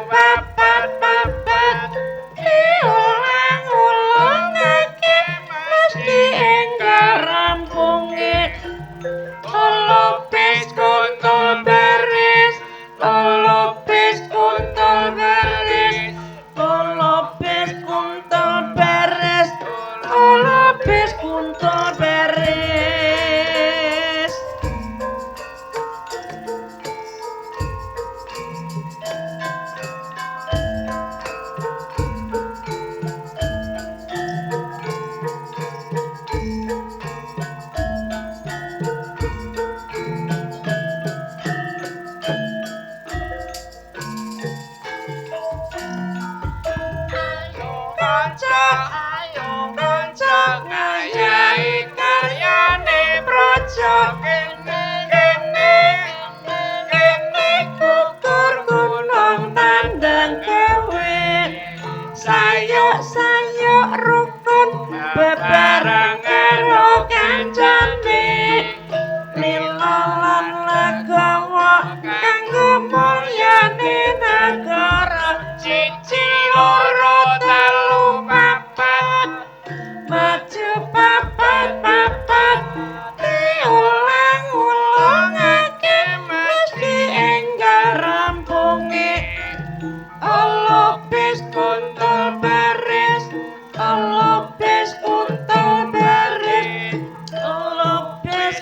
papat papat diulang-ulangake mesti enggal rampunge lolopis kuntul beris lolopis kuntul beris lolopis kuntul beris lolopis kuntul beris. Ayo kanca ngayahi karyane praja kene kukur gunung tandang kowe sayuk rukun bebarengan karo kancane lila lan legawa kanggo mulyane nagara siji loro telu papat maju papat papat diulang-ulangake mesti enggal rampunge lolopis kuntul beris lolopis kuntul beris lolopis